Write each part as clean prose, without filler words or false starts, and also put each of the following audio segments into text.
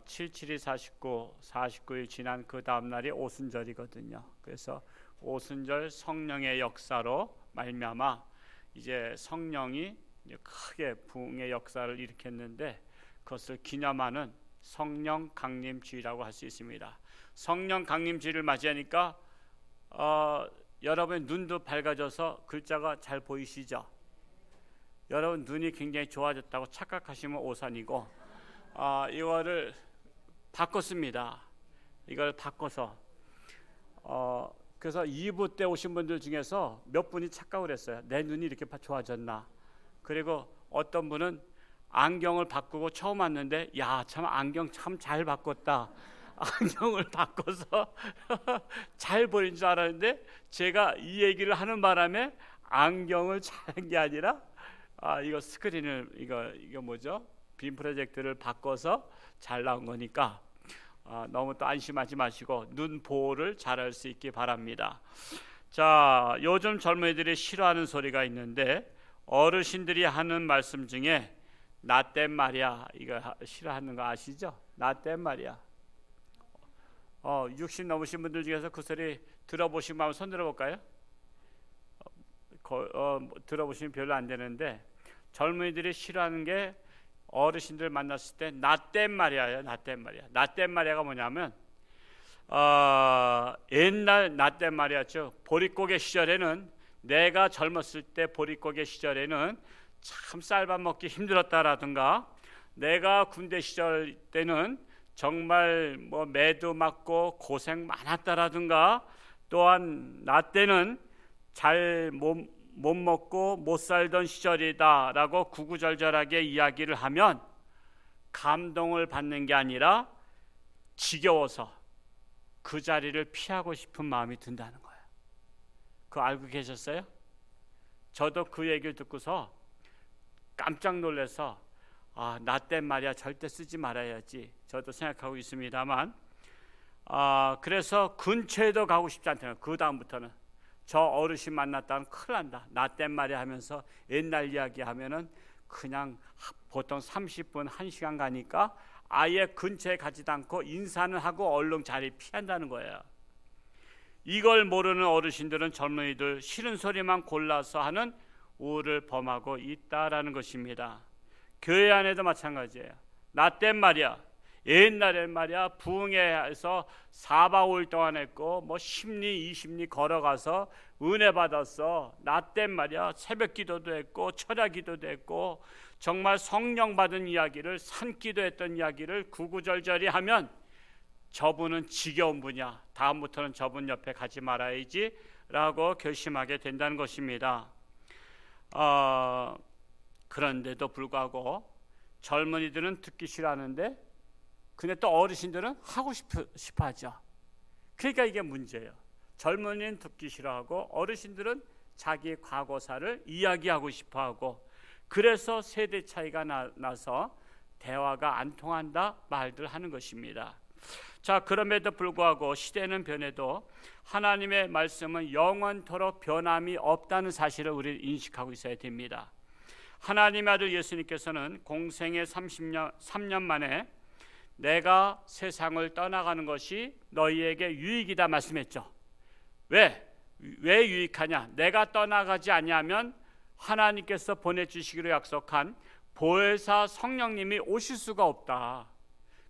77이 49, 49일 지난 그 다음 날이 오순절이거든요. 그래서 오순절 성령의 역사로 말미암아 이제 성령이 크게 부흥의 역사를 일으켰는데 그것을 기념하는 성령 강림주의라고 할 수 있습니다. 성령 강림주의를 맞이하니까 여러분의 눈도 밝아져서 글자가 잘 보이시죠? 여러분 눈이 굉장히 좋아졌다고 착각하시면 오산이고 이거를 바꿨습니다. 이걸 바꿔서 그래서 2부 때 오신 분들 중에서 몇 분이 착각을 했어요. 내 눈이 이렇게 좋아졌나. 그리고 어떤 분은 안경을 바꾸고 처음 왔는데 야, 참 안경 참 잘 바꿨다. 안경을 바꿔서 잘 보이는 줄 알았는데 제가 이 얘기를 하는 바람에 안경을 차는 게 아니라 이거 스크린을 이거 뭐죠? 빔 프로젝트를 바꿔서 잘 나온 거니까 너무 또 안심하지 마시고 눈 보호를 잘할 수 있기 바랍니다. 자, 요즘 젊은이들이 싫어하는 소리가 있는데 어르신들이 하는 말씀 중에 나 땐 말이야 이거 싫어하는 거 아시죠? 나 땐 말이야. 60 넘으신 분들 중에서 그 소리 들어보시면 한번 손 들어볼까요? 들어보시면 별로 안 되는데 젊은이들이 싫어하는 게 어르신들 만났을 때 나 땐 말이야. 나 땐 말이야. 나 땐 말이야가 뭐냐면 옛날 나 땐 말이야죠. 보릿고개 시절에는 내가 젊었을 때 보릿고개 시절에는 참 쌀밥 먹기 힘들었다라든가 내가 군대 시절 때는 정말 뭐 매도 맞고 고생 많았다라든가 또한 나 때는 잘 못 먹고 못 살던 시절이다라고 구구절절하게 이야기를 하면 감동을 받는 게 아니라 지겨워서 그 자리를 피하고 싶은 마음이 든다는 거예요. 그거 알고 계셨어요? 저도 그 얘기를 듣고서 깜짝 놀라서 나 땐 말이야 절대 쓰지 말아야지 저도 생각하고 있습니다만 그래서 근처에도 가고 싶지 않다는 거예요. 그 다음부터는 저 어르신 만났다면 큰일 난다. 나 땐 말이야 하면서 옛날 이야기 하면은 그냥 보통 30분 1시간 가니까 아예 근처에 가지도 않고 인사는 하고 얼른 자리 피한다는 거예요. 이걸 모르는 어르신들은 젊은이들 싫은 소리만 골라서 하는 우를 범하고 있다라는 것입니다. 교회 안에도 마찬가지예요. 나 땐 말이야 옛날엔 말이야 부흥회에서 4박 5일 동안 했고 뭐 10리 20리 걸어가서 은혜 받았어. 나 땐 말이야 새벽 기도도 했고 철야 기도도 했고 정말 성령 받은 이야기를 산기도 했던 이야기를 구구절절히 하면 저분은 지겨운 분이야. 다음부터는 저분 옆에 가지 말아야지 라고 결심하게 된다는 것입니다. 그런데도 불구하고 젊은이들은 듣기 싫어하는데 근데 또 어르신들은 하고 싶어 하죠. 그러니까 이게 문제예요. 젊은이는 듣기 싫어하고 어르신들은 자기 과거사를 이야기하고 싶어 하고 그래서 세대 차이가 나서 대화가 안 통한다 말들 하는 것입니다. 자, 그럼에도 불구하고 시대는 변해도 하나님의 말씀은 영원토록 변함이 없다는 사실을 우리 인식하고 있어야 됩니다. 하나님의 아들 예수님께서는 공생의 3년 만에 내가 세상을 떠나가는 것이 너희에게 유익이다 말씀했죠. 왜 유익하냐? 내가 떠나가지 아니하면 하나님께서 보내주시기로 약속한 보혜사 성령님이 오실 수가 없다.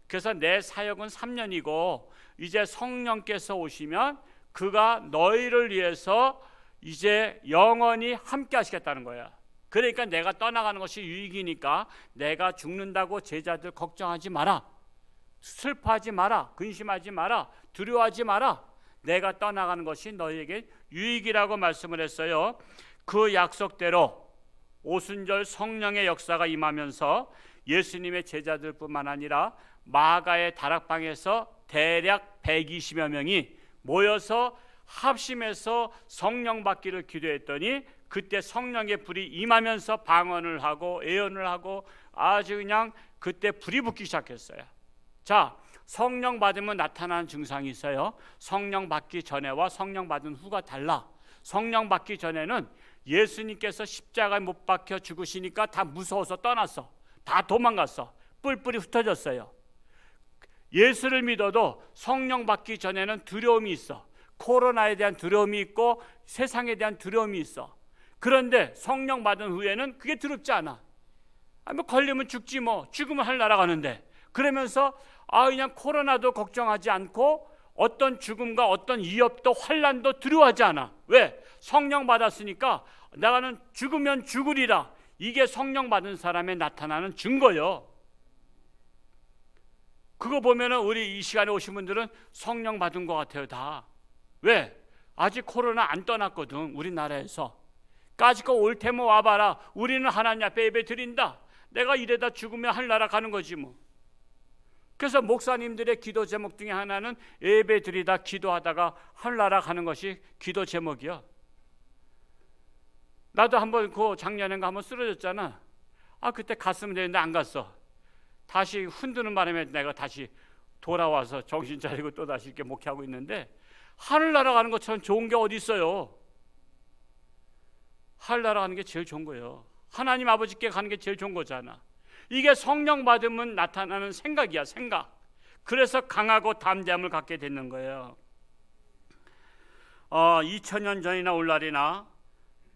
그래서 내 사역은 3년이고 이제 성령께서 오시면 그가 너희를 위해서 이제 영원히 함께 하시겠다는 거야. 그러니까 내가 떠나가는 것이 유익이니까 내가 죽는다고 제자들 걱정하지 마라. 슬퍼하지 마라. 근심하지 마라. 두려워하지 마라. 내가 떠나가는 것이 너희에게 유익이라고 말씀을 했어요. 그 약속대로 오순절 성령의 역사가 임하면서 예수님의 제자들뿐만 아니라 마가의 다락방에서 대략 120여 명이 모여서 합심해서 성령 받기를 기도했더니 그때 성령의 불이 임하면서 방언을 하고 예언을 하고 아주 그냥 그때 불이 붙기 시작했어요. 자, 성령 받으면 나타나는 증상이 있어요. 성령 받기 전에와 성령 받은 후가 달라. 성령 받기 전에는 예수님께서 십자가에 못 박혀 죽으시니까 다 무서워서 떠났어. 다 도망갔어. 뿔뿔이 흩어졌어요. 예수를 믿어도 성령 받기 전에는 두려움이 있어. 코로나에 대한 두려움이 있고 세상에 대한 두려움이 있어. 그런데 성령 받은 후에는 그게 두렵지 않아. 뭐 걸리면 죽지 뭐, 죽으면 하늘나라 가는데, 그러면서 그냥 코로나도 걱정하지 않고 어떤 죽음과 어떤 위협도 환난도 두려워하지 않아. 왜? 성령 받았으니까 나는 죽으면 죽으리라. 이게 성령 받은 사람에 나타나는 증거요. 그거 보면은 우리 이 시간에 오신 분들은 성령 받은 것 같아요, 다. 왜? 아직 코로나 안 떠났거든, 우리나라에서. 까짓거 올 테면 와봐라. 우리는 하나님 앞에 예배 드린다. 내가 이래다 죽으면 하늘나라 가는 거지 뭐. 그래서 목사님들의 기도 제목 중에 하나는 예배 드리다 기도하다가 하늘나라 가는 것이 기도 제목이야. 나도 한번 그 작년인가 한번 쓰러졌잖아. 그때 갔으면 되는데 안 갔어. 다시 흔드는 바람에 내가 다시 돌아와서 정신 차리고 또 다시 이렇게 목회하고 있는데, 하늘나라 가는 것처럼 좋은 게 어디 있어요? 하늘나라 가는 게 제일 좋은 거예요. 하나님 아버지께 가는 게 제일 좋은 거잖아. 이게 성령 받으면 나타나는 생각이야, 생각. 그래서 강하고 담대함을 갖게 되는 거예요. 2000년 전이나 오늘날이나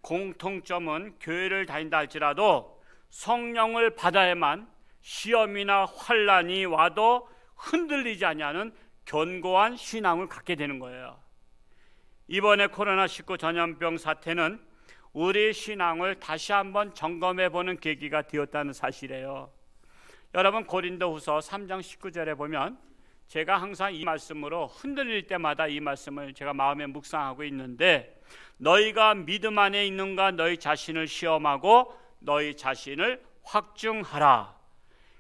공통점은 교회를 다닌다 할지라도 성령을 받아야만 시험이나 환난이 와도 흔들리지 아니하는 견고한 신앙을 갖게 되는 거예요. 이번에 코로나19 전염병 사태는 우리 신앙을 다시 한번 점검해 보는 계기가 되었다는 사실이에요. 여러분, 고린도후서 3장 19절에 보면, 제가 항상 이 말씀으로 흔들릴 때마다 이 말씀을 제가 마음에 묵상하고 있는데, 너희가 믿음 안에 있는가 너희 자신을 시험하고 너희 자신을 확증하라.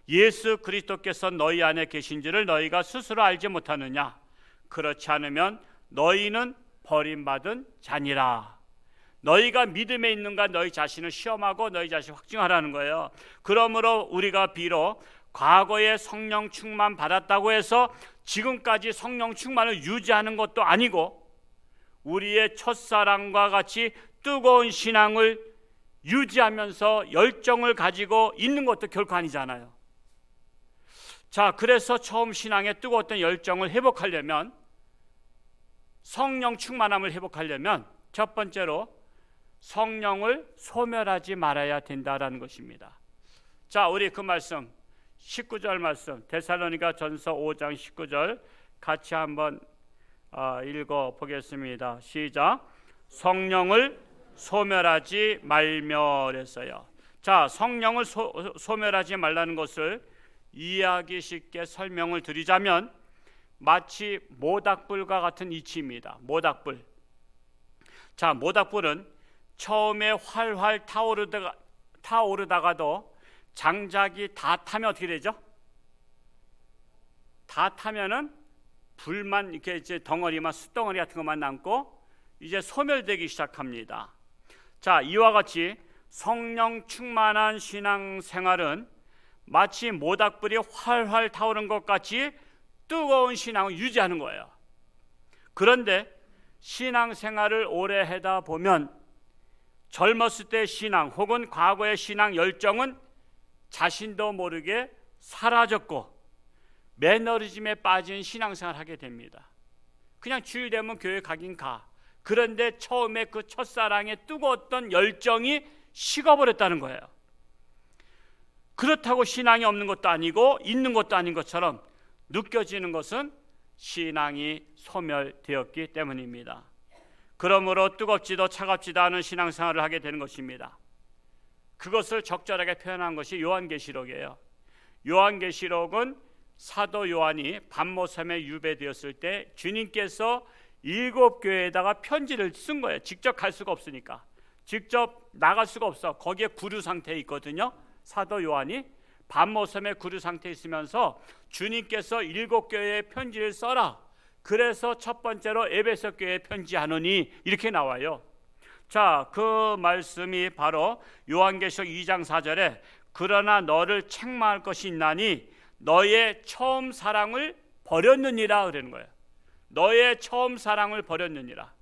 예수 그리스도께서 너희 안에 계신지를 너희가 스스로 알지 못하느냐? 그렇지 않으면 너희는 버림받은 자니라. 너희가 믿음에 있는가 너희 자신을 시험하고 너희 자신을 확증하라는 거예요. 그러므로 우리가 비록 과거에 성령 충만 받았다고 해서 지금까지 성령 충만을 유지하는 것도 아니고, 우리의 첫사랑과 같이 뜨거운 신앙을 유지하면서 열정을 가지고 있는 것도 결코 아니잖아요. 자, 그래서 처음 신앙의 뜨거웠던 열정을 회복하려면, 성령 충만함을 회복하려면 첫 번째로 성령을 소멸하지 말아야 된다라는 것입니다. 자, 우리 그 말씀 19절 말씀, 데살로니가 전서 5장 19절 같이 한번 읽어 보겠습니다. 시작. 성령을 소멸하지 말며랬어요. 자, 성령을 소멸하지 말라는 것을 이해하기 쉽게 설명을 드리자면 마치 모닥불과 같은 이치입니다. 모닥불. 자, 모닥불은 처음에 활활 타오르다가도 장작이 다 타면 어떻게 되죠? 다 타면은 불만 이렇게 이제 덩어리만, 숯덩어리 같은 것만 남고 이제 소멸되기 시작합니다. 자, 이와 같이 성령 충만한 신앙생활은 마치 모닥불이 활활 타오른 것 같이 뜨거운 신앙을 유지하는 거예요. 그런데 신앙생활을 오래 하다 보면 젊었을 때 신앙 혹은 과거의 신앙 열정은 자신도 모르게 사라졌고 매너리즘에 빠진 신앙생활을 하게 됩니다. 그냥 주일 되면 교회 가긴 가. 그런데 처음에 그 첫사랑의 뜨거웠던 열정이 식어버렸다는 거예요. 그렇다고 신앙이 없는 것도 아니고 있는 것도 아닌 것처럼 느껴지는 것은 신앙이 소멸되었기 때문입니다. 그러므로 뜨겁지도 차갑지도 않은 신앙생활을 하게 되는 것입니다. 그것을 적절하게 표현한 것이 요한계시록이에요. 요한계시록은 사도 요한이 밤모섬에 유배되었을 때 주님께서 7교회에다가 편지를 쓴 거예요. 직접 갈 수가 없으니까. 직접 나갈 수가 없어. 거기에 구류 상태에 있거든요. 사도 요한이 밤모섬에 구류 상태에 있으면서 주님께서 7교회에 편지를 써라. 그래서 첫 번째로 에베소 교회에 편지하노니 이렇게 나와요. 자, 그 말씀이 바로 요한계시록 2장 4절에 그러나 너를 책망할 것이 있나니 너의 처음 사랑을 버렸느니라 그러는 거예요. 너의 처음 사랑을 버렸느니라.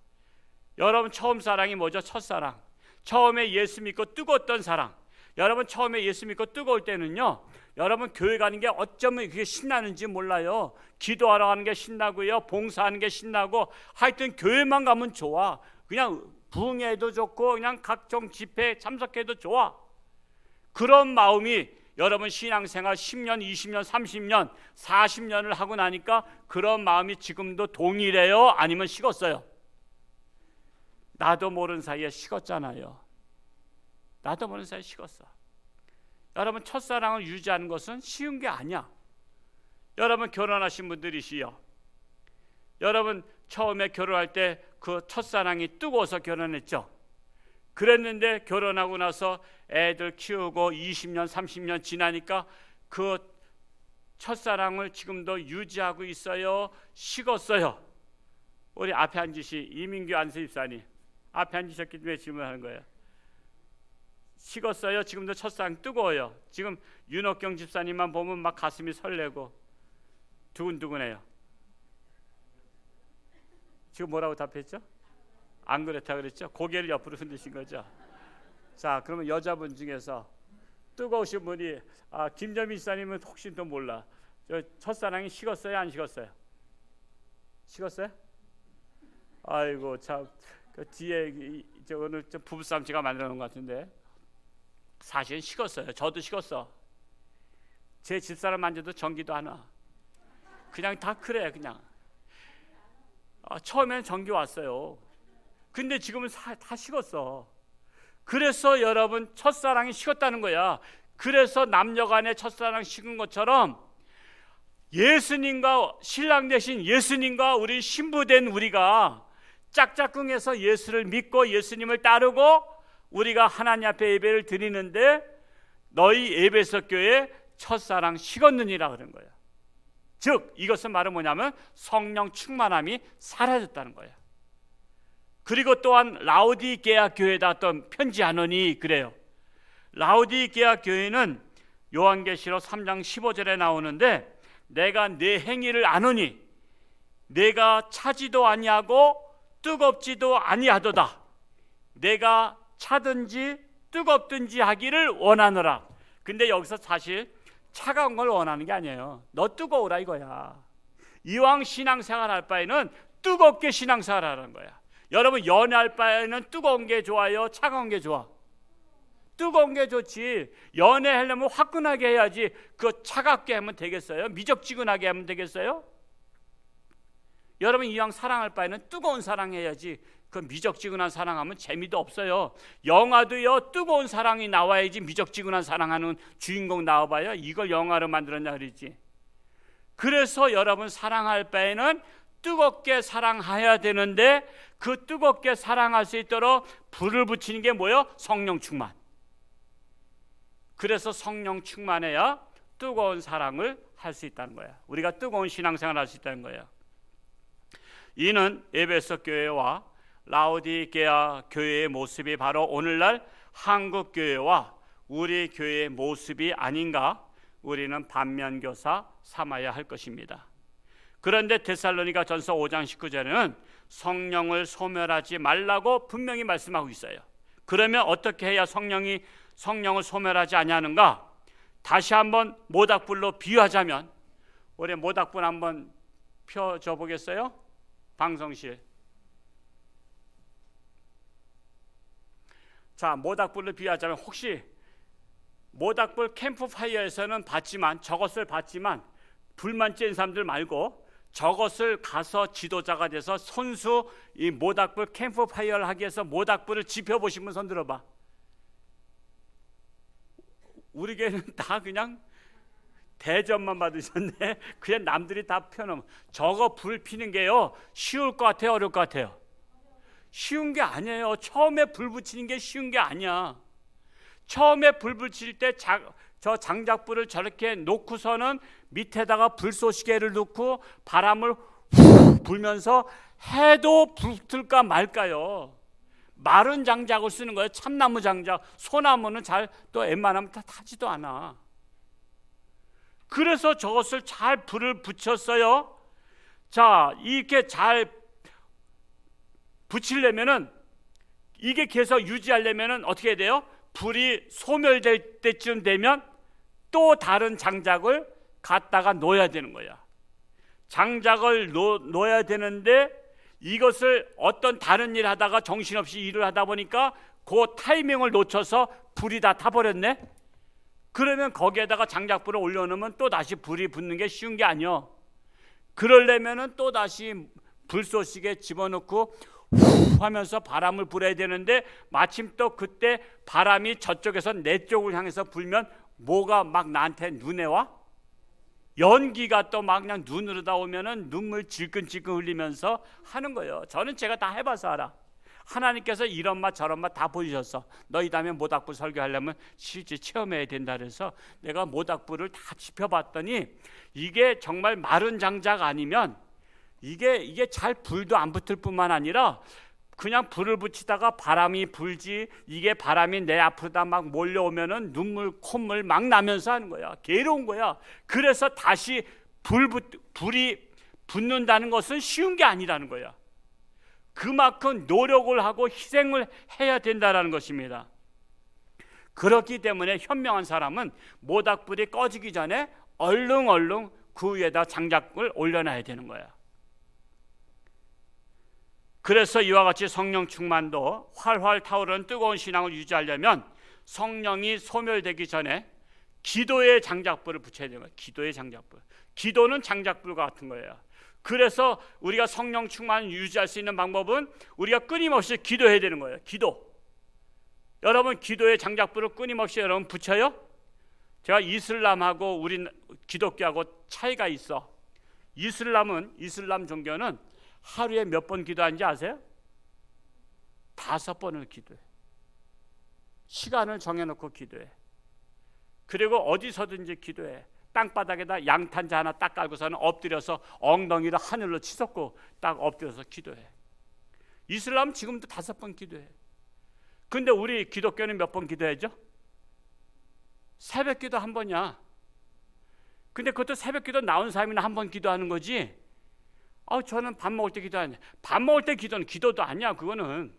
여러분, 처음 사랑이 뭐죠? 첫사랑. 처음에 예수 믿고 뜨거웠던 사랑. 여러분, 처음에 예수 믿고 뜨거울 때는요, 여러분 교회 가는 게 어쩌면 그게 신나는지 몰라요. 기도하러 가는 게 신나고요, 봉사하는 게 신나고, 하여튼 교회만 가면 좋아. 그냥 부흥회도 좋고 그냥 각종 집회에 참석해도 좋아. 그런 마음이 여러분 신앙생활 10년, 20년, 30년, 40년을 하고 나니까 그런 마음이 지금도 동일해요? 아니면 식었어요? 나도 모르는 사이에 식었잖아요. 나도 모르는 사이에 식었어. 여러분 첫사랑을 유지하는 것은 쉬운 게 아니야. 여러분 결혼하신 분들이시요, 여러분 처음에 결혼할 때 그 첫사랑이 뜨거워서 결혼했죠. 그랬는데 결혼하고 나서 애들 키우고 20년 30년 지나니까 그 첫사랑을 지금도 유지하고 있어요? 식었어요? 우리 앞에 앉으시 이민규 안수집사님, 앞에 앉으셨기 때문에 질문하는 거예요. 식었어요? 지금도 첫사랑 뜨거워요? 지금 윤옥경 집사님만 보면 막 가슴이 설레고 두근두근해요. 지금 뭐라고 답했죠? 안 그렇다 그랬죠? 고개를 옆으로 흔드신 거죠. 자, 그러면 여자분 중에서 뜨거우신 분이, 김점희 집사님은 혹시 또 몰라, 저 첫사랑이 식었어요? 안 식었어요? 식었어요? 아이고 참, 그 뒤에 저 오늘 좀 부부싸움 제가 만들어 놓은 것 같은데 사실은 식었어요. 저도 식었어. 제 집사람 만져도 전기도 안 와. 그냥 다 그래. 그냥 처음에는 전기 왔어요. 근데 지금은 다 식었어. 그래서 여러분 첫사랑이 식었다는 거야. 그래서 남녀간의 첫사랑 식은 것처럼 예수님과, 신랑 대신 예수님과 우리 신부된 우리가 짝짝꿍해서 예수를 믿고 예수님을 따르고 우리가 하나님 앞에 예배를 드리는데 너희 에베소 교회 첫사랑 식었느니라 그런 거예요. 즉 이것은 말은 뭐냐면 성령 충만함이 사라졌다는 거예요. 그리고 또한 라오디게아 교회에다 또 편지하노니 그래요. 라오디게아 교회는 요한계시록 3장 15절에 나오는데, 내가 내 행위를 아노니 내가 차지도 아니하고 뜨겁지도 아니하도다. 내가 차든지 뜨겁든지 하기를 원하노라. 근데 여기서 사실 차가운 걸 원하는 게 아니에요. 너 뜨거우라 이거야. 이왕 신앙생활 할 바에는 뜨겁게 신앙생활 하라는 거야. 여러분 연애할 바에는 뜨거운 게 좋아요? 차가운 게 좋아? 뜨거운 게 좋지. 연애하려면 화끈하게 해야지. 그 차갑게 하면 되겠어요? 미적지근하게 하면 되겠어요? 여러분 이왕 사랑할 바에는 뜨거운 사랑해야지. 그 미적지근한 사랑하면 재미도 없어요. 영화도요, 뜨거운 사랑이 나와야지. 미적지근한 사랑하는 주인공 나와봐요. 이걸 영화로 만들었냐 그러지. 그래서 여러분 사랑할 바에는 뜨겁게 사랑해야 되는데, 그 뜨겁게 사랑할 수 있도록 불을 붙이는 게 뭐예요? 성령 충만. 그래서 성령 충만해야 뜨거운 사랑을 할 수 있다는 거예요. 우리가 뜨거운 신앙생활을 할 수 있다는 거예요. 이는 에베소 교회와 라오디게아 교회의 모습이 바로 오늘날 한국 교회와 우리 교회의 모습이 아닌가, 우리는 반면교사 삼아야 할 것입니다. 그런데 데살로니가 전서 5장 19절에는 성령을 소멸하지 말라고 분명히 말씀하고 있어요. 그러면 어떻게 해야 성령을 소멸하지 아니하는가? 다시 한번 모닥불로 비유하자면, 우리 모닥불 한번 펴줘 보겠어요? 방송실. 자, 모닥불로 비유하자면, 혹시 모닥불 캠프파이어에서는 봤지만, 저것을 봤지만 불만 쬐는 사람들 말고 저것을 가서 지도자가 돼서 손수 이 모닥불 캠프파이어를 하기 위해서 모닥불을 지펴보신 분 손 들어봐. 우리 교회는 다 그냥 대접만 받으셨네. 그냥 남들이 다 펴놓으면. 저거 불 피는 게요, 쉬울 것 같아요? 어려울 것 같아요? 쉬운 게 아니에요. 처음에 불 붙이는 게 쉬운 게 아니야. 처음에 불 붙일 때 저 장작불을 저렇게 놓고서는 밑에다가 불쏘시개를 놓고 바람을 후 불면서 해도 붙을까 말까요? 마른 장작을 쓰는 거예요. 참나무 장작. 소나무는 잘 또 웬만하면 다 타지도 않아. 그래서 저것을 잘 불을 붙였어요. 자, 이렇게 잘 붙이려면은, 이게 계속 유지하려면은 어떻게 해야 돼요? 불이 소멸될 때쯤 되면 또 다른 장작을 갖다가 놓아야 되는 거야. 장작을 놓아야 되는데 이것을 어떤 다른 일 하다가 정신없이 일을 하다 보니까 그 타이밍을 놓쳐서 불이 다 타버렸네. 그러면 거기에다가 장작불을 올려놓으면 또 다시 불이 붙는 게 쉬운 게 아니야. 그러려면은 또 다시 불쏘시개 집어넣고 후 하면서 바람을 불어야 되는데 마침 또 그때 바람이 저쪽에서 내 쪽을 향해서 불면 뭐가 막 나한테 눈에 와? 연기가 또 막 그냥 눈으로 다 오면은 눈물 질끈질끈 흘리면서 하는 거예요. 저는 제가 다 해봐서 알아. 하나님께서 이런 맛 저런 맛 다 보여주셨어. 너희 다음에 모닥불 설교하려면 실제 체험해야 된다 그래서 내가 모닥불을 다 지펴봤더니 이게 정말 마른 장작 아니면 이게 잘 불도 안 붙을 뿐만 아니라 그냥 불을 붙이다가 바람이 불지 이게 바람이 내 앞으로다 막 몰려오면은 눈물 콧물 막 나면서 하는 거야. 괴로운 거야. 그래서 다시 불이 붙는다는 것은 쉬운 게 아니라는 거야. 그만큼 노력을 하고 희생을 해야 된다는 것입니다. 그렇기 때문에 현명한 사람은 모닥불이 꺼지기 전에 얼른 그 위에다 장작을 올려놔야 되는 거야. 그래서 이와 같이 성령 충만도 활활 타오르는 뜨거운 신앙을 유지하려면 성령이 소멸되기 전에 기도의 장작불을 붙여야 되는 거예요. 기도의 장작불. 기도는 장작불과 같은 거예요. 그래서 우리가 성령 충만을 유지할 수 있는 방법은 우리가 끊임없이 기도해야 되는 거예요. 기도. 여러분 기도의 장작불을 끊임없이 여러분 붙여요? 제가 이슬람하고 우리 기독교하고 차이가 있어. 이슬람 종교는 하루에 몇 번 기도하는지 아세요? 5번을 기도해. 시간을 정해놓고 기도해. 그리고 어디서든지 기도해. 땅바닥에다 양탄자 하나 딱 깔고서는 엎드려서 엉덩이를 하늘로 치솟고 딱 엎드려서 기도해. 이슬람 지금도 5번 기도해. 근데 우리 기독교는 몇 번 기도하죠? 새벽 기도 1번이야. 근데 그것도 새벽 기도 나온 사람이나 1번 기도하는 거지. 저는 밥 먹을 때 기도하냐. 밥 먹을 때 기도는 기도도 아니야. 그거는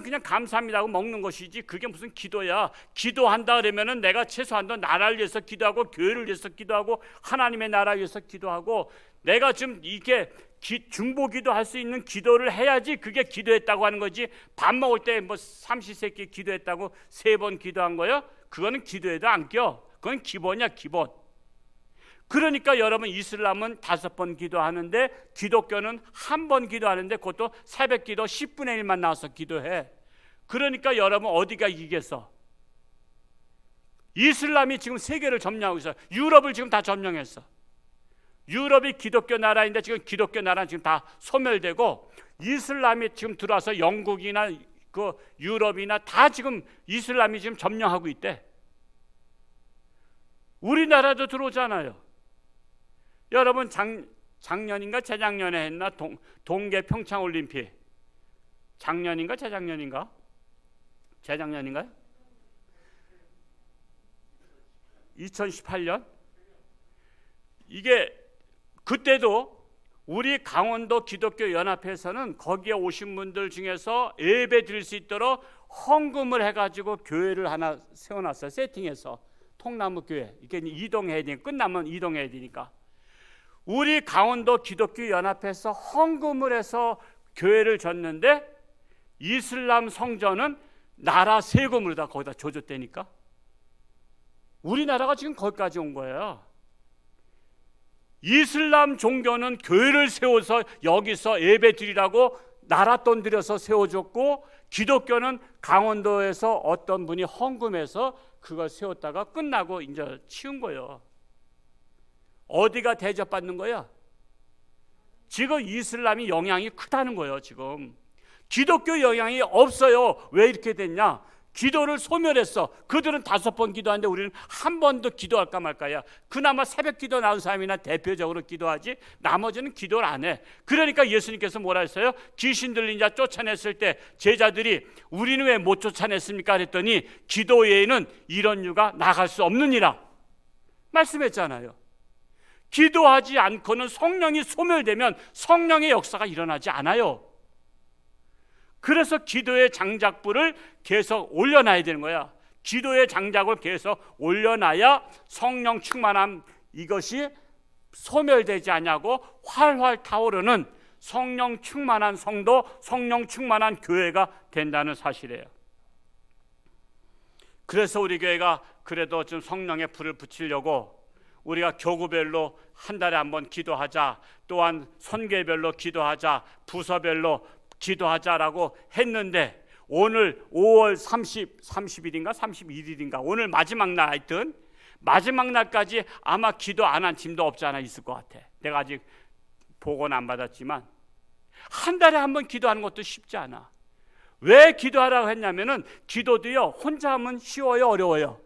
그냥 감사합니다 하고 먹는 것이지 그게 무슨 기도야. 기도한다 그러면은 내가 최소한도 나라를 위해서 기도하고 교회를 위해서 기도하고 하나님의 나라 위해서 기도하고 내가 지금 이게 중보기도 할 수 있는 기도를 해야지 그게 기도했다고 하는 거지. 밥 먹을 때 뭐 삼시세끼 기도했다고 3번 기도한 거요? 그거는 기도에도 안 껴. 그건 기본이야, 기본. 그러니까 여러분 이슬람은 5번 기도하는데 기독교는 1번 기도하는데 그것도 새벽 기도 10분의 1만 나와서 기도해. 그러니까 여러분 어디가 이기겠어? 이슬람이 지금 세계를 점령하고 있어요. 유럽을 지금 다 점령했어. 유럽이 기독교 나라인데 지금 기독교 나라는 지금 다 소멸되고 이슬람이 지금 들어와서 영국이나 그 유럽이나 다 지금 이슬람이 지금 점령하고 있대. 우리나라도 들어오잖아요. 여러분 작년인가 재작년에 했나 동계 평창올림픽 작년인가 재작년인가? 재작년인가요? 2018년? 이게 그때도 우리 강원도 기독교 연합회에서는 거기에 오신 분들 중에서 예배 드릴 수 있도록 헌금을 해가지고 교회를 하나 세워놨어요. 세팅해서 통나무 교회. 이게 이동해야 되니까 끝나면 이동해야 되니까. 우리 강원도 기독교 연합회에서 헌금을 해서 교회를 졌는데 이슬람 성전은 나라 세금으로 다 거기다 줘줬다니까. 우리나라가 지금 거기까지 온 거예요. 이슬람 종교는 교회를 세워서 여기서 예배 드리라고 나라 돈 들여서 세워줬고 기독교는 강원도에서 어떤 분이 헌금해서 그걸 세웠다가 끝나고 이제 치운 거예요. 어디가 대접받는 거야? 지금 이슬람이 영향이 크다는 거예요. 지금 기독교 영향이 없어요. 왜 이렇게 됐냐? 기도를 소멸했어. 그들은 5번 기도하는데 우리는 1번도 기도할까 말까야. 그나마 새벽 기도 나온 사람이나 대표적으로 기도하지 나머지는 기도를 안 해. 그러니까 예수님께서 뭐라 했어요? 귀신 들린 자 쫓아냈을 때 제자들이 우리는 왜 못 쫓아냈습니까? 그랬더니 기도 외에는 이런 유가 나갈 수 없느니라 말씀했잖아요. 기도하지 않고는 성령이 소멸되면 성령의 역사가 일어나지 않아요. 그래서 기도의 장작불을 계속 올려놔야 되는 거야. 기도의 장작을 계속 올려놔야 성령 충만함 이것이 소멸되지 않냐고 활활 타오르는 성령 충만한 성도, 성령 충만한 교회가 된다는 사실이에요. 그래서 우리 교회가 그래도 좀 성령의 불을 붙이려고 우리가 교구별로 한 달에 한 번 기도하자, 또한 선교별로 기도하자, 부서별로 기도하자라고 했는데 오늘 5월 30일인가 31일인가 오늘 마지막 날 하여튼 마지막 날까지 아마 기도 안 한 팀도 없지 않아 있을 것 같아. 내가 아직 보고는 안 받았지만 한 달에 한 번 기도하는 것도 쉽지 않아. 왜 기도하라고 했냐면은 기도도요 혼자 하면 쉬워요 어려워요?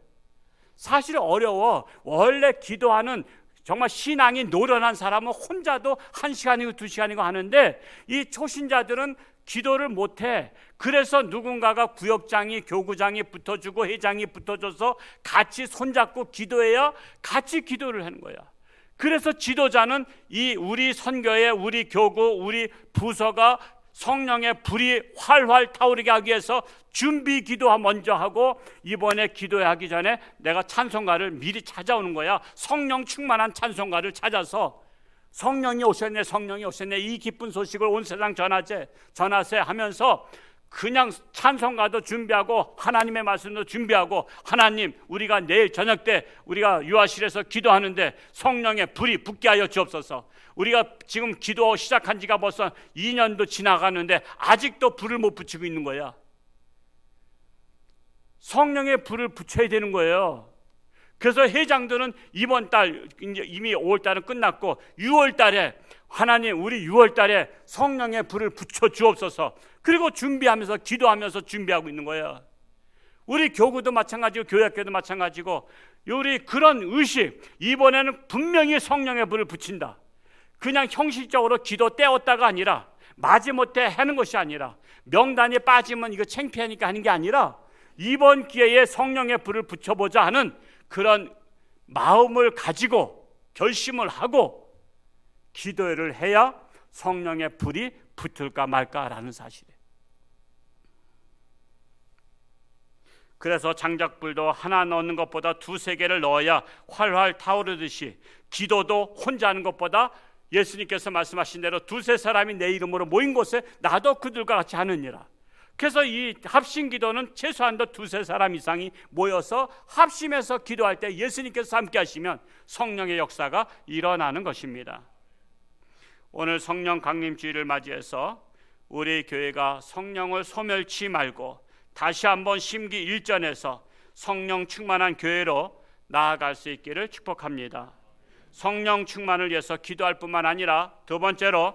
사실 어려워. 원래 기도하는 정말 신앙이 노련한 사람은 혼자도 1시간이고 2시간이고 하는데 이 초신자들은 기도를 못해. 그래서 누군가가 구역장이 교구장이 붙어주고 회장이 붙어줘서 같이 손잡고 기도해야 같이 기도를 하는 거야. 그래서 지도자는 이 우리 선교회, 우리 교구, 우리 부서가 성령의 불이 활활 타오르게 하기 위해서 준비 기도 먼저 하고 이번에 기도하기 전에 내가 찬송가를 미리 찾아오는 거야. 성령 충만한 찬송가를 찾아서 성령이 오셨네, 성령이 오셨네, 이 기쁜 소식을 온 세상 전하세 하면서 그냥 찬송가도 준비하고 하나님의 말씀도 준비하고 하나님 우리가 내일 저녁 때 우리가 유아실에서 기도하는데 성령의 불이 붙게 하여 주옵소서. 우리가 지금 기도 시작한 지가 벌써 2년도 지나가는데 아직도 불을 못 붙이고 있는 거야. 성령의 불을 붙여야 되는 거예요. 그래서 회장들은 이번 달 이미 5월 달은 끝났고 6월 달에 하나님 우리 6월 달에 성령의 불을 붙여 주옵소서. 그리고 준비하면서 기도하면서 준비하고 있는 거예요. 우리 교구도 마찬가지고 교회학교도 마찬가지고 우리 그런 의식 이번에는 분명히 성령의 불을 붙인다. 그냥 형식적으로 기도 때웠다가 아니라 마지못해 하는 것이 아니라 명단에 빠지면 이거 창피하니까 하는 게 아니라 이번 기회에 성령의 불을 붙여보자 하는 그런 마음을 가지고 결심을 하고 기도를 해야 성령의 불이 붙을까 말까라는 사실이에요. 그래서 장작불도 하나 넣는 것보다 2-3개를 넣어야 활활 타오르듯이 기도도 혼자 하는 것보다 예수님께서 말씀하신 대로 2-3사람이 내 이름으로 모인 곳에 나도 그들과 같이 하느니라. 그래서 이 합심 기도는 최소한도 2-3사람 이상이 모여서 합심해서 기도할 때 예수님께서 함께 하시면 성령의 역사가 일어나는 것입니다. 오늘 성령 강림주의를 맞이해서 우리 교회가 성령을 소멸치 말고 다시 한번 심기 일전에서 성령 충만한 교회로 나아갈 수 있기를 축복합니다. 성령 충만을 위해서 기도할 뿐만 아니라 두 번째로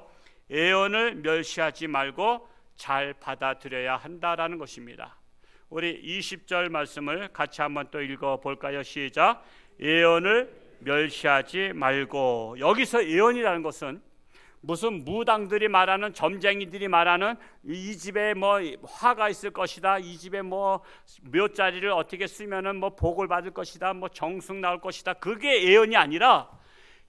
애언을 멸시하지 말고 잘 받아들여야 한다라는 것입니다. 우리 20절 말씀을 같이 한번 또 읽어볼까요? 시작. 애언을 멸시하지 말고. 여기서 애언이라는 것은 무슨 무당들이 말하는 점쟁이들이 말하는 이 집에 뭐 화가 있을 것이다, 이 집에 뭐 묘자리를 어떻게 쓰면은 뭐 복을 받을 것이다, 뭐 정숙 나올 것이다, 그게 애언이 아니라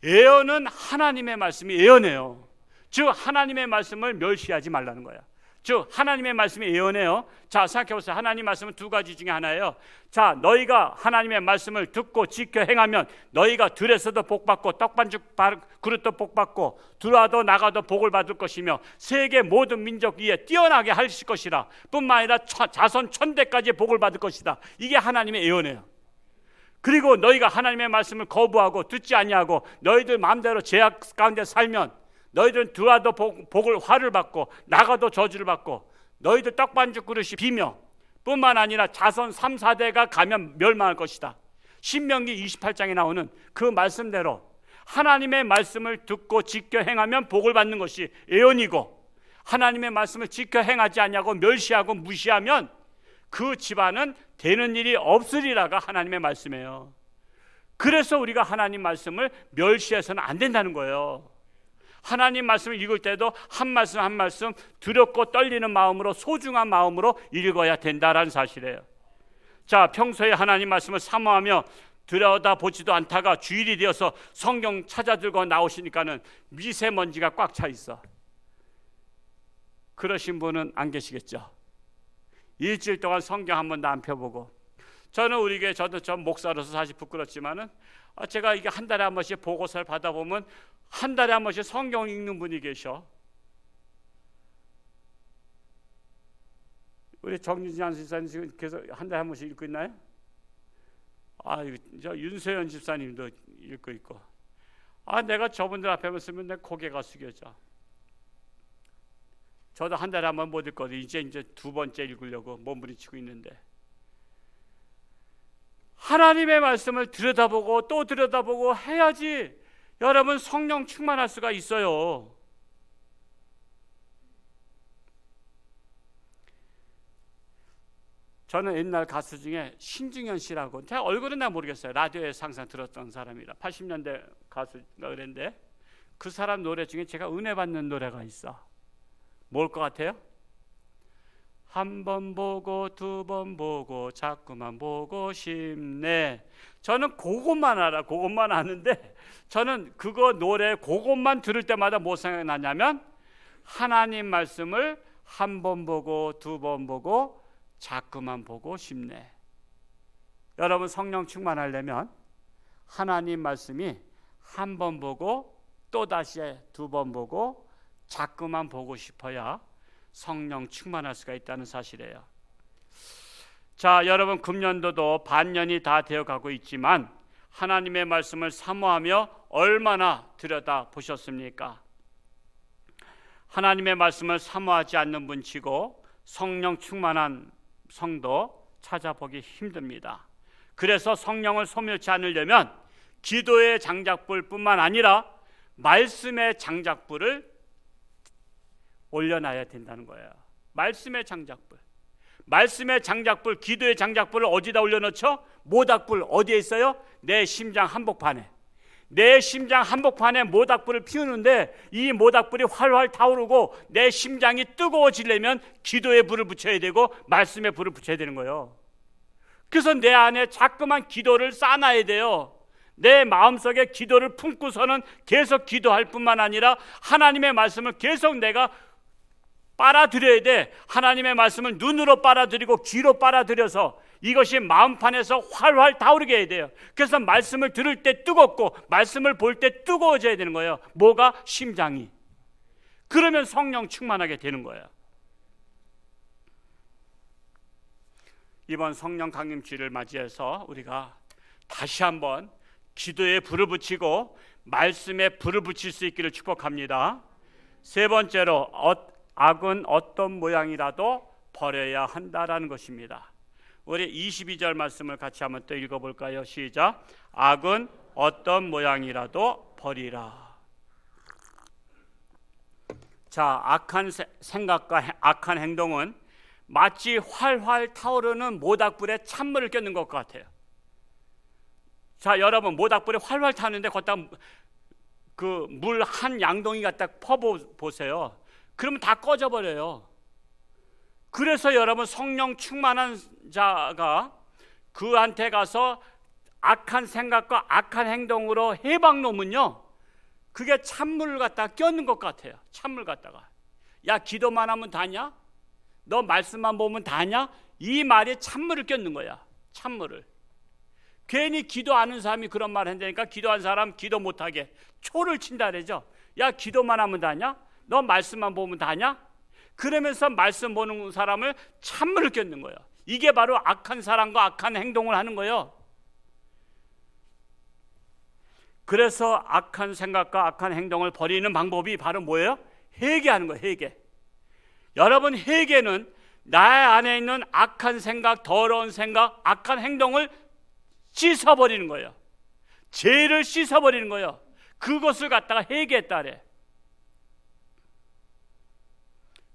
애언은 하나님의 말씀이 애언이에요. 즉 하나님의 말씀을 멸시하지 말라는 거야. 즉 하나님의 말씀이 예언해요. 자, 생각해보세요. 하나님 말씀은 2가지 중에 하나예요. 자, 너희가 하나님의 말씀을 듣고 지켜 행하면 너희가 들에서도 복받고 떡반죽 그릇도 복받고 들어와도 나가도 복을 받을 것이며 세계 모든 민족 위에 뛰어나게 하실 것이라. 뿐만 아니라 자손 1000대까지 복을 받을 것이다. 이게 하나님의 예언이에요. 그리고 너희가 하나님의 말씀을 거부하고 듣지 아니하고 너희들 마음대로 죄악 가운데 살면 너희들은 들어와도 복을 화를 받고 나가도 저주를 받고 너희들 떡반죽 그릇이 비며 뿐만 아니라 자손 3-4대가 가면 멸망할 것이다. 신명기 28장에 나오는 그 말씀대로 하나님의 말씀을 듣고 지켜 행하면 복을 받는 것이 예언이고 하나님의 말씀을 지켜 행하지 않냐고 멸시하고 무시하면 그 집안은 되는 일이 없으리라가 하나님의 말씀이에요. 그래서 우리가 하나님 말씀을 멸시해서는 안 된다는 거예요. 하나님 말씀을 읽을 때도 한 말씀 한 말씀 두렵고 떨리는 마음으로 소중한 마음으로 읽어야 된다라는 사실이에요. 자, 평소에 하나님 말씀을 사모하며 들여다보지도 않다가 주일이 되어서 성경 찾아들고 나오시니까는 미세먼지가 꽉 차 있어. 그러신 분은 안 계시겠죠? 일주일 동안 성경 한 번도 안 펴보고 저는 우리 교회 저도 목사로서 사실 부끄럽지만은 제가 이게 한 달에 한 번씩 보고서를 받아보면 한 달에 한 번씩 성경 읽는 분이 계셔. 우리 정진환 집사님께서 한 달에 한 번씩 읽고 있나요? 저 윤세현 집사님도 읽고 있고. 내가 저분들 앞에만 쓰면 내 고개가 숙여져. 저도 한 달에 한 번 못 읽거든요. 이제 두 번째 읽으려고 몸부림치고 있는데, 하나님의 말씀을 들여다보고 또 들여다보고 해야지 여러분 성령 충만할 수가 있어요. 저는 옛날 가수 중에 신중현 씨라고, 제가 얼굴은 나 모르겠어요. 라디오에서 항상 들었던 사람이라 80년대 가수가 그랬는데, 그 사람 노래 중에 제가 은혜 받는 노래가 있어. 뭘 것 같아요? 한 번 보고 두 번 보고 자꾸만 보고 싶네. 저는 그것만 알아. 그것만 아는데 저는 그거 노래 그것만 들을 때마다 뭐 생각나냐면, 하나님 말씀을 한 번 보고 두 번 보고 자꾸만 보고 싶네. 여러분 성령 충만하려면 하나님 말씀이 한 번 보고 또다시 두 번 보고 자꾸만 보고 싶어야 성령 충만할 수가 있다는 사실이에요. 자, 여러분 금년도도 반년이 다 되어가고 있지만 하나님의 말씀을 사모하며 얼마나 들여다 보셨습니까? 하나님의 말씀을 사모하지 않는 분 치고 성령 충만한 성도 찾아보기 힘듭니다. 그래서 성령을 소멸치 않으려면 기도의 장작불뿐만 아니라 말씀의 장작불을 올려놔야 된다는 거예요. 말씀의 장작불. 말씀의 장작불, 기도의 장작불을 어디다 올려놓죠? 모닥불 어디에 있어요? 내 심장 한복판에. 내 심장 한복판에 모닥불을 피우는데 이 모닥불이 활활 타오르고 내 심장이 뜨거워지려면 기도의 불을 붙여야 되고 말씀의 불을 붙여야 되는 거예요. 그래서 내 안에 자꾸만 기도를 쌓아놔야 돼요. 내 마음속에 기도를 품고서는 계속 기도할 뿐만 아니라 하나님의 말씀을 계속 내가 빨아들여야 돼. 하나님의 말씀을 눈으로 빨아들이고 귀로 빨아들여서 이것이 마음판에서 활활 타오르게 해야 돼요. 그래서 말씀을 들을 때 뜨겁고 말씀을 볼 때 뜨거워져야 되는 거예요. 뭐가? 심장이. 그러면 성령 충만하게 되는 거예요. 이번 성령 강림주일을 맞이해서 우리가 다시 한번 기도에 불을 붙이고 말씀에 불을 붙일 수 있기를 축복합니다. 세 번째로 악은 어떤 모양이라도 버려야 한다라는 것입니다. 우리 22절 말씀을 같이 한번 또 읽어볼까요? 시작. 악은 어떤 모양이라도 버리라. 자, 악한 생각과 악한 행동은 마치 활활 타오르는 모닥불에 찬물을 껴는 것 같아요. 자, 여러분 모닥불에 활활 타는데 거기다 그 물 한 양동이 갖다 퍼보세요. 그러면 다 꺼져버려요. 그래서 여러분 성령 충만한 자가 그한테 가서 악한 생각과 악한 행동으로 해방 놓으면요, 그게 찬물을 갖다 껴는 것 같아요. 찬물 갖다가, 야 기도만 하면 다냐? 너 말씀만 보면 다냐? 이 말에 찬물을 껴는 거야. 찬물을. 괜히 기도 안 하는 사람이 그런 말 한다니까 기도한 사람 기도 못하게 초를 친다 그러죠. 야 기도만 하면 다냐? 너 말씀만 보면 다냐? 그러면서 말씀 보는 사람을 찬물을 껴는 거예요. 이게 바로 악한 사람과 악한 행동을 하는 거예요. 그래서 악한 생각과 악한 행동을 버리는 방법이 바로 뭐예요? 회개하는 거예요. 회개. 여러분 회개는 나의 안에 있는 악한 생각, 더러운 생각, 악한 행동을 씻어버리는 거예요. 죄를 씻어버리는 거예요. 그것을 갖다가 회개했다 그래.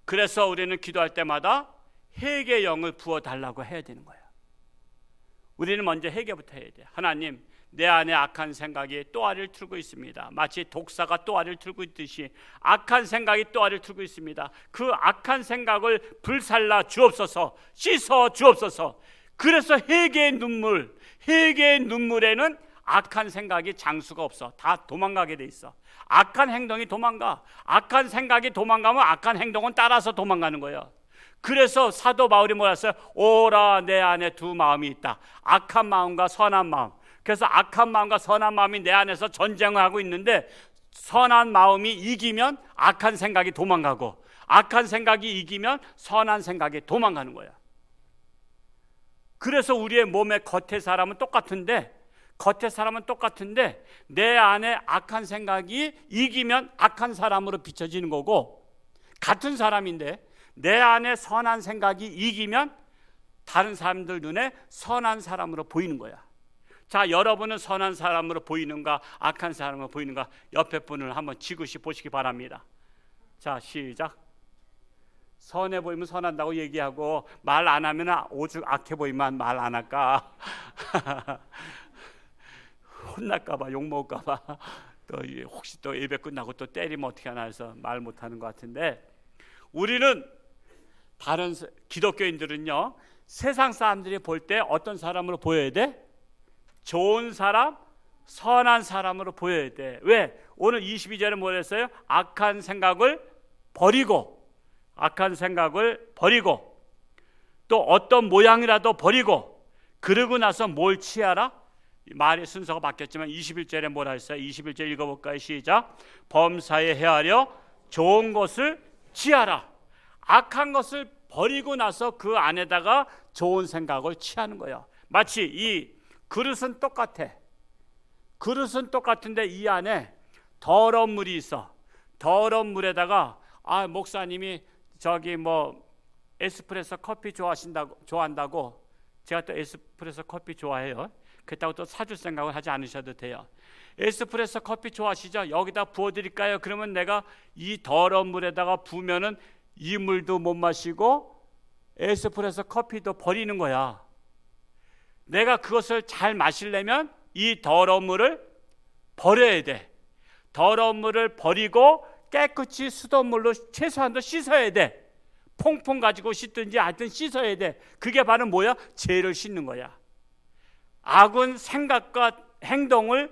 그래서 우리는 기도할 때마다 회개의 영을 부어달라고 해야 되는 거예요. 우리는 먼저 회개부터 해야 돼요. 하나님, 내 안에 악한 생각이 또아리를 틀고 있습니다. 마치 독사가 또아리를 틀고 있듯이 악한 생각이 또아리를 틀고 있습니다. 그 악한 생각을 불살라 주옵소서, 씻어 주옵소서. 그래서 회개의 눈물, 회개의 눈물에는 악한 생각이 장수가 없어. 다 도망가게 돼 있어. 악한 행동이 도망가. 악한 생각이 도망가면 악한 행동은 따라서 도망가는 거예요. 그래서 사도 바울이 뭐라 했어요? 오라 내 안에 두 마음이 있다. 악한 마음과 선한 마음. 그래서 악한 마음과 선한 마음이 내 안에서 전쟁을 하고 있는데, 선한 마음이 이기면 악한 생각이 도망가고, 악한 생각이 이기면 선한 생각이 도망가는 거야. 그래서 우리의 몸의 겉의 사람은 똑같은데, 내 안에 악한 생각이 이기면 악한 사람으로 비춰지는 거고, 같은 사람인데 내 안에 선한 생각이 이기면 다른 사람들 눈에 선한 사람으로 보이는 거야. 자, 여러분은 선한 사람으로 보이는가, 악한 사람으로 보이는가? 옆에 분을 한번 지그시 보시기 바랍니다. 자, 시작. 선해 보이면 선한다고 얘기하고, 말 안 하면 오죽 악해 보이면 말 안 할까? 혼날까봐, 욕먹을까봐, 또 혹시 또 예배 끝나고 또 때리면 어떻게 하나 해서 말 못하는 것 같은데, 우리는 다른 기독교인들은요, 세상 사람들이 볼 때 어떤 사람으로 보여야 돼? 좋은 사람, 선한 사람으로 보여야 돼. 왜? 오늘 22절에 뭐 했어요? 악한 생각을 버리고 또 어떤 모양이라도 버리고, 그러고 나서 뭘 취하라? 말의 순서가 바뀌었지만 21절에 뭐라 했어요? 21절 읽어볼까요? 시작. 범사에 헤아려 좋은 것을 취하라. 악한 것을 버리고 나서 그 안에다가 좋은 생각을 취하는 거예요. 마치 이 그릇은 똑같은데 이 안에 더러운 물이 있어. 더러운 물에다가 목사님이 저기 뭐 에스프레소 커피 좋아한다고, 제가 또 에스프레소 커피 좋아해요. 그렇다고 또 사줄 생각을 하지 않으셔도 돼요. 에스프레소 커피 좋아하시죠? 여기다 부어드릴까요? 그러면 내가 이 더러운 물에다가 부으면은 이 물도 못 마시고 에스프레소 커피도 버리는 거야. 내가 그것을 잘 마시려면 이 더러운 물을 버려야 돼. 더러운 물을 버리고 깨끗이 수돗물로 최소한도 씻어야 돼. 퐁퐁 가지고 씻든지 하여튼 씻어야 돼. 그게 바로 뭐야? 죄를 씻는 거야. 악은 생각과 행동을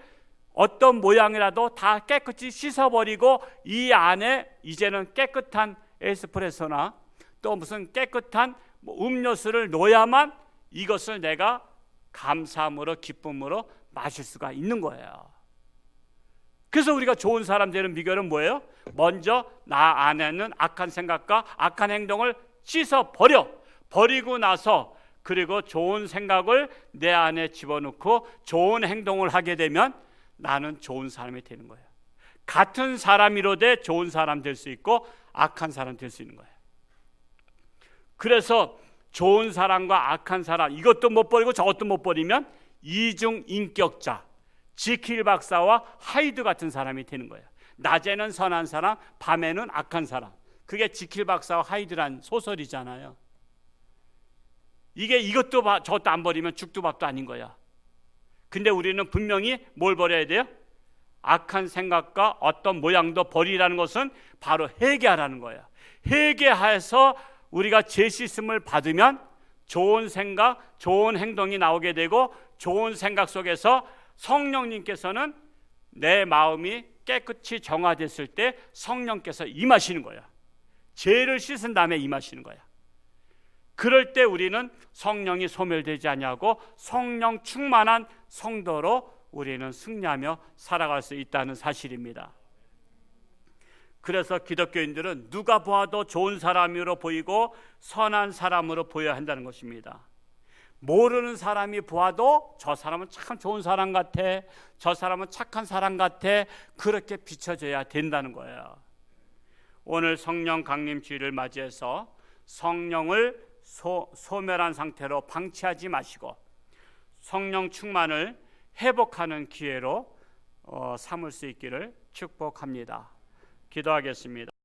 어떤 모양이라도 다 깨끗이 씻어버리고, 이 안에 이제는 깨끗한 에스프레소나 또 무슨 깨끗한 음료수를 넣어야만 이것을 내가 감사함으로 기쁨으로 마실 수가 있는 거예요. 그래서 우리가 좋은 사람 되는 비결은 뭐예요? 먼저 나 안에는 악한 생각과 악한 행동을 버리고 나서, 그리고 좋은 생각을 내 안에 집어넣고 좋은 행동을 하게 되면 나는 좋은 사람이 되는 거예요. 같은 사람이로되 좋은 사람 될 수 있고 악한 사람 될 수 있는 거예요. 그래서 좋은 사람과 악한 사람, 이것도 못 버리고 저것도 못 버리면 이중인격자, 지킬 박사와 하이드 같은 사람이 되는 거예요. 낮에는 선한 사람, 밤에는 악한 사람. 그게 지킬 박사와 하이드란 소설이잖아요. 이게 이것도 저것도 안 버리면 죽도 밥도 아닌 거야. 근데 우리는 분명히 뭘 버려야 돼요? 악한 생각과 어떤 모양도 버리라는 것은 바로 회개하라는 거야. 회개해서 우리가 죄 씻음을 받으면 좋은 생각, 좋은 행동이 나오게 되고, 좋은 생각 속에서 성령님께서는 내 마음이 깨끗이 정화됐을 때 성령께서 임하시는 거야. 죄를 씻은 다음에 임하시는 거야. 그럴 때 우리는 성령이 소멸되지 아니하고 성령 충만한 성도로 우리는 승리하며 살아갈 수 있다는 사실입니다. 그래서 기독교인들은 누가 보아도 좋은 사람으로 보이고 선한 사람으로 보여야 한다는 것입니다. 모르는 사람이 보아도 저 사람은 참 좋은 사람 같아, 저 사람은 착한 사람 같아, 그렇게 비춰져야 된다는 거예요. 오늘 성령 강림 주일을 맞이해서 성령을 소멸한 상태로 방치하지 마시고 성령 충만을 회복하는 기회로 삼을 수 있기를 축복합니다. 기도하겠습니다.